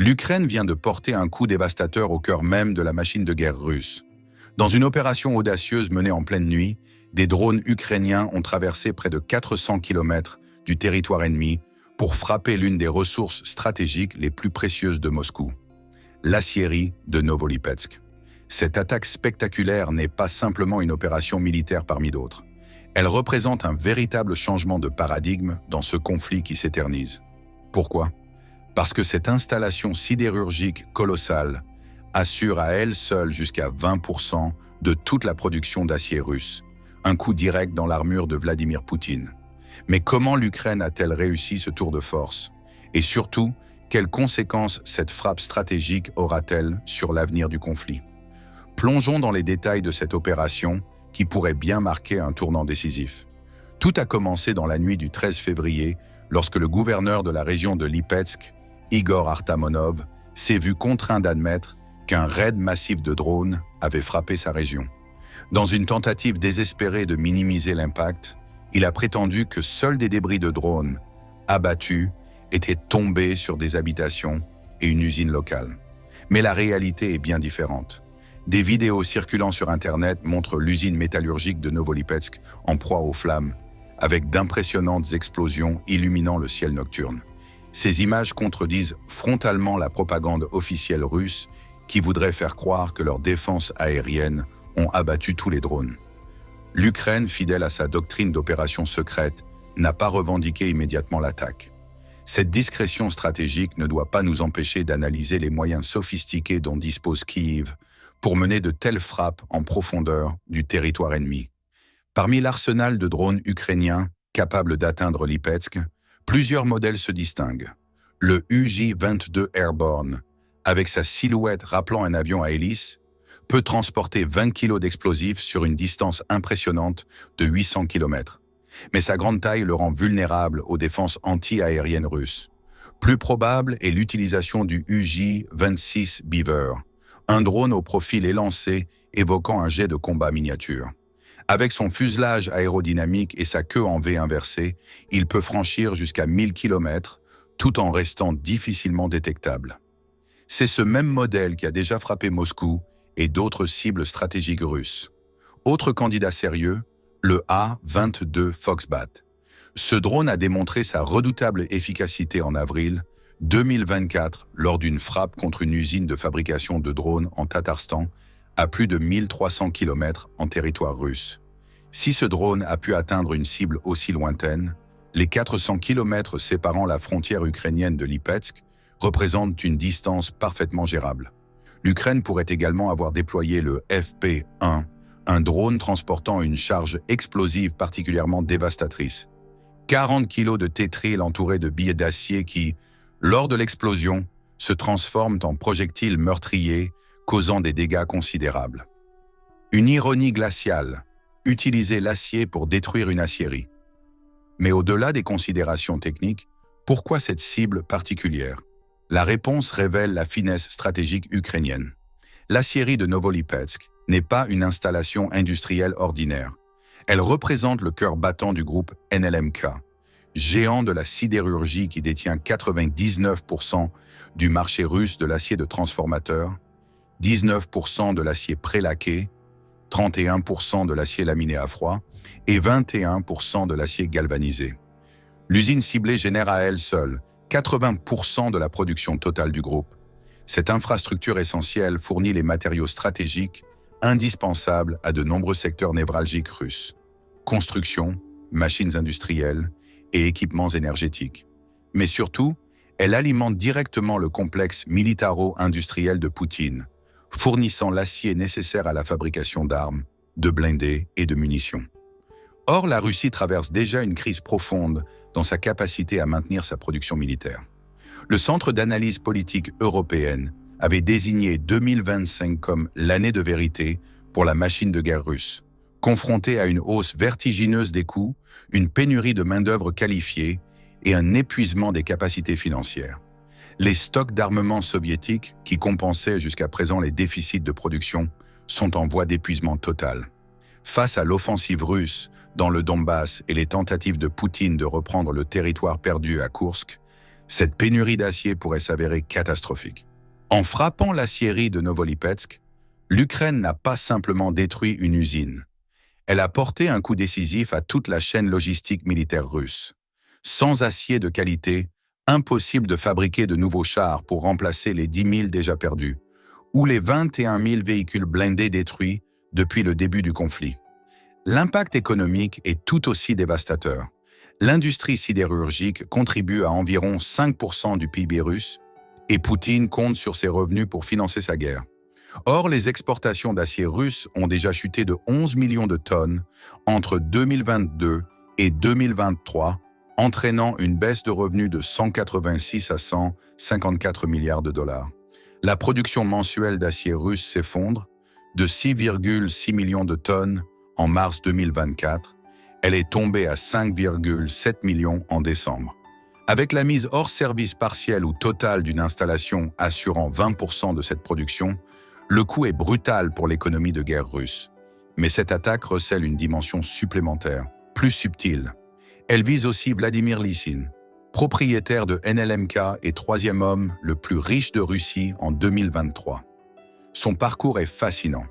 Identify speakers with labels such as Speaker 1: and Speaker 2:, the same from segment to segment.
Speaker 1: L'Ukraine vient de porter un coup dévastateur au cœur même de la machine de guerre russe. Dans une opération audacieuse menée en pleine nuit, des drones ukrainiens ont traversé près de 400 km du territoire ennemi pour frapper l'une des ressources stratégiques les plus précieuses de Moscou, l'aciérie de Novolipetsk. Cette attaque spectaculaire n'est pas simplement une opération militaire parmi d'autres. Elle représente un véritable changement de paradigme dans ce conflit qui s'éternise. Pourquoi ? Parce que cette installation sidérurgique colossale assure à elle seule jusqu'à 20% de toute la production d'acier russe, un coup direct dans l'armure de Vladimir Poutine. Mais comment l'Ukraine a-t-elle réussi ce tour de force? Et surtout, quelles conséquences cette frappe stratégique aura-t-elle sur l'avenir du conflit? Plongeons dans les détails de cette opération qui pourrait bien marquer un tournant décisif. Tout a commencé dans la nuit du 13 février, lorsque le gouverneur de la région de Lipetsk, Igor Artamonov, s'est vu contraint d'admettre qu'un raid massif de drones avait frappé sa région. Dans une tentative désespérée de minimiser l'impact, il a prétendu que seuls des débris de drones abattus étaient tombés sur des habitations et une usine locale. Mais la réalité est bien différente. Des vidéos circulant sur Internet montrent l'usine métallurgique de Novolipetsk en proie aux flammes, avec d'impressionnantes explosions illuminant le ciel nocturne. Ces images contredisent frontalement la propagande officielle russe qui voudrait faire croire que leurs défenses aériennes ont abattu tous les drones. L'Ukraine, fidèle à sa doctrine d'opération secrète, n'a pas revendiqué immédiatement l'attaque. Cette discrétion stratégique ne doit pas nous empêcher d'analyser les moyens sophistiqués dont dispose Kiev pour mener de telles frappes en profondeur du territoire ennemi. Parmi l'arsenal de drones ukrainiens capables d'atteindre Lipetsk, plusieurs modèles se distinguent. Le UJ-22 Airborne, avec sa silhouette rappelant un avion à hélice, peut transporter 20 kg d'explosifs sur une distance impressionnante de 800 km. Mais sa grande taille le rend vulnérable aux défenses anti-aériennes russes. Plus probable est l'utilisation du UJ-26 Beaver, un drone au profil élancé évoquant un jet de combat miniature. Avec son fuselage aérodynamique et sa queue en V inversée, il peut franchir jusqu'à 1000 km tout en restant difficilement détectable. C'est ce même modèle qui a déjà frappé Moscou et d'autres cibles stratégiques russes. Autre candidat sérieux, le A-22 Foxbat. Ce drone a démontré sa redoutable efficacité en avril 2024 lors d'une frappe contre une usine de fabrication de drones en Tatarstan à plus de 1300 km en territoire russe. Si ce drone a pu atteindre une cible aussi lointaine, les 400 km séparant la frontière ukrainienne de Lipetsk représentent une distance parfaitement gérable. L'Ukraine pourrait également avoir déployé le FP-1, un drone transportant une charge explosive particulièrement dévastatrice. 40 kg de tétryl entourés de billes d'acier qui, lors de l'explosion, se transforment en projectiles meurtriers, causant des dégâts considérables. Une ironie glaciale, utiliser l'acier pour détruire une aciérie. Mais au-delà des considérations techniques, pourquoi cette cible particulière? La réponse révèle la finesse stratégique ukrainienne. L'aciérie de Novolipetsk n'est pas une installation industrielle ordinaire. Elle représente le cœur battant du groupe NLMK, géant de la sidérurgie qui détient 99% du marché russe de l'acier de transformateur, 19% de l'acier prélaqué, 31% de l'acier laminé à froid et 21% de l'acier galvanisé. L'usine ciblée génère à elle seule 80% de la production totale du groupe. Cette infrastructure essentielle fournit les matériaux stratégiques indispensables à de nombreux secteurs névralgiques russes. Construction, machines industrielles et équipements énergétiques. Mais surtout, elle alimente directement le complexe militaro-industriel de Poutine, fournissant l'acier nécessaire à la fabrication d'armes, de blindés et de munitions. Or, la Russie traverse déjà une crise profonde dans sa capacité à maintenir sa production militaire. Le Centre d'analyse politique européenne avait désigné 2025 comme l'année de vérité pour la machine de guerre russe, confrontée à une hausse vertigineuse des coûts, une pénurie de main-d'œuvre qualifiée et un épuisement des capacités financières. Les stocks d'armement soviétiques, qui compensaient jusqu'à présent les déficits de production, sont en voie d'épuisement total. Face à l'offensive russe dans le Donbass et les tentatives de Poutine de reprendre le territoire perdu à Koursk, Cette pénurie d'acier pourrait s'avérer catastrophique. En frappant l'acierie de Novolipetsk, l'Ukraine n'a pas simplement détruit une usine. Elle a porté un coup décisif à toute la chaîne logistique militaire russe. Sans acier de qualité, impossible de fabriquer de nouveaux chars pour remplacer les 10 000 déjà perdus, ou les 21 000 véhicules blindés détruits depuis le début du conflit. L'impact économique est tout aussi dévastateur. L'industrie sidérurgique contribue à environ 5% du PIB russe et Poutine compte sur ses revenus pour financer sa guerre. Or, les exportations d'acier russe ont déjà chuté de 11 millions de tonnes entre 2022 et 2023, entraînant une baisse de revenus de 186 à 154 milliards de dollars. La production mensuelle d'acier russe s'effondre de 6,6 millions de tonnes en mars 2024. Elle est tombée à 5,7 millions en décembre. Avec la mise hors service partielle ou totale d'une installation assurant 20% de cette production, le coût est brutal pour l'économie de guerre russe. Mais cette attaque recèle une dimension supplémentaire, plus subtile. Elle vise aussi Vladimir Lysin, propriétaire de NLMK et troisième homme le plus riche de Russie en 2023. Son parcours est fascinant.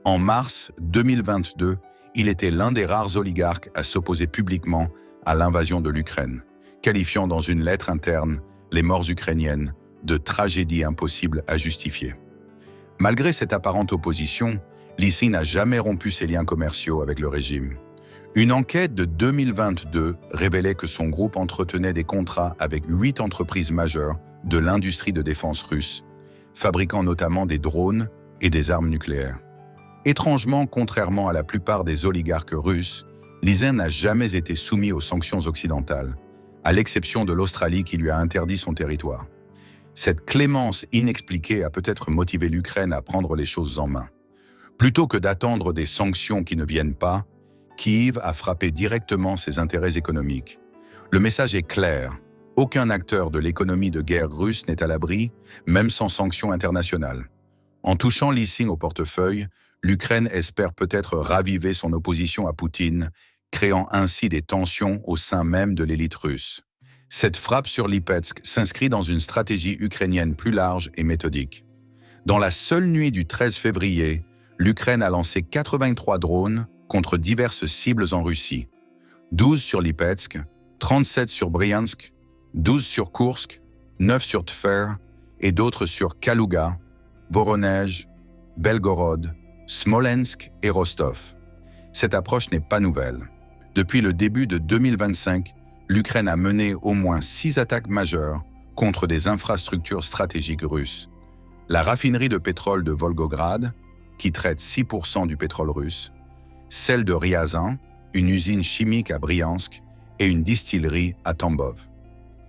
Speaker 1: En mars 2022, il était l'un des rares oligarques à s'opposer publiquement à l'invasion de l'Ukraine, qualifiant dans une lettre interne les morts ukrainiennes de tragédie impossible à justifier. Malgré cette apparente opposition, Lysin n'a jamais rompu ses liens commerciaux avec le régime. Une enquête de 2022 révélait que son groupe entretenait des contrats avec 8 entreprises majeures de l'industrie de défense russe, fabriquant notamment des drones et des armes nucléaires. Étrangement, contrairement à la plupart des oligarques russes, Lysin n'a jamais été soumis aux sanctions occidentales, à l'exception de l'Australie qui lui a interdit son territoire. Cette clémence inexpliquée a peut-être motivé l'Ukraine à prendre les choses en main. Plutôt que d'attendre des sanctions qui ne viennent pas, Kiev a frappé directement ses intérêts économiques. Le message est clair. Aucun acteur de l'économie de guerre russe n'est à l'abri, même sans sanctions internationales. En touchant Lysin au portefeuille, l'Ukraine espère peut-être raviver son opposition à Poutine, créant ainsi des tensions au sein même de l'élite russe. Cette frappe sur Lipetsk s'inscrit dans une stratégie ukrainienne plus large et méthodique. Dans la seule nuit du 13 février, l'Ukraine a lancé 83 drones contre diverses cibles en Russie. 12 sur Lipetsk, 37 sur Bryansk, 12 sur Kursk, 9 sur Tver et d'autres sur Kaluga, Voronezh, Belgorod, Smolensk et Rostov. Cette approche n'est pas nouvelle. Depuis le début de 2025, l'Ukraine a mené au moins 6 attaques majeures contre des infrastructures stratégiques russes. La raffinerie de pétrole de Volgograd, qui traite 6% du pétrole russe, celle de Ryazan, une usine chimique à Bryansk, et une distillerie à Tambov.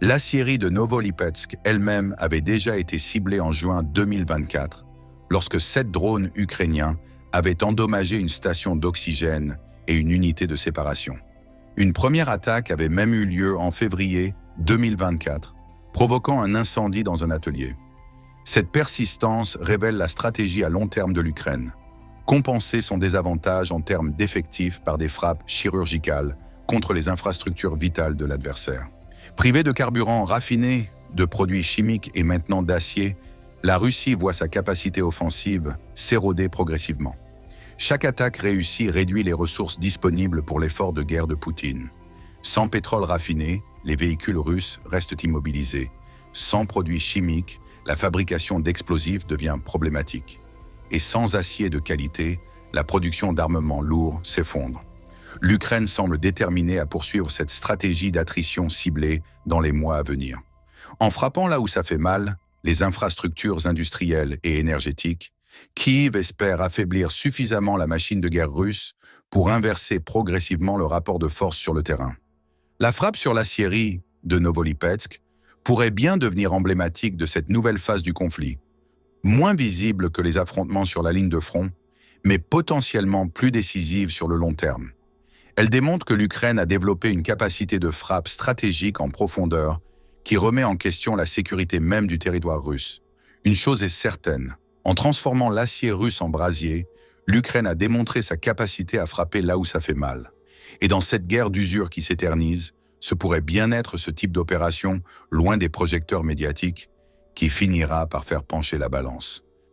Speaker 1: L'acierie de Novolipetsk elle-même avait déjà été ciblée en juin 2024, lorsque 7 drones ukrainiens avaient endommagé une station d'oxygène et une unité de séparation. Une première attaque avait même eu lieu en février 2024, provoquant un incendie dans un atelier. Cette persistance révèle la stratégie à long terme de l'Ukraine. Compenser son désavantage en termes d'effectifs par des frappes chirurgicales contre les infrastructures vitales de l'adversaire. Privée de carburant raffiné, de produits chimiques et maintenant d'acier, la Russie voit sa capacité offensive s'éroder progressivement. Chaque attaque réussie réduit les ressources disponibles pour l'effort de guerre de Poutine. Sans pétrole raffiné, les véhicules russes restent immobilisés. Sans produits chimiques, la fabrication d'explosifs devient problématique. Et sans acier de qualité, la production d'armements lourds s'effondre. L'Ukraine semble déterminée à poursuivre cette stratégie d'attrition ciblée dans les mois à venir. En frappant là où ça fait mal, les infrastructures industrielles et énergétiques, Kiev espère affaiblir suffisamment la machine de guerre russe pour inverser progressivement le rapport de force sur le terrain. La frappe sur l'acierie de Novolipetsk pourrait bien devenir emblématique de cette nouvelle phase du conflit, moins visible que les affrontements sur la ligne de front, mais potentiellement plus décisive sur le long terme. Elle démontre que l'Ukraine a développé une capacité de frappe stratégique en profondeur qui remet en question la sécurité même du territoire russe. Une chose est certaine, en transformant l'acier russe en brasier, l'Ukraine a démontré sa capacité à frapper là où ça fait mal. Et dans cette guerre d'usure qui s'éternise, ce pourrait bien être ce type d'opération, loin des projecteurs médiatiques, qui finira par faire pencher la balance.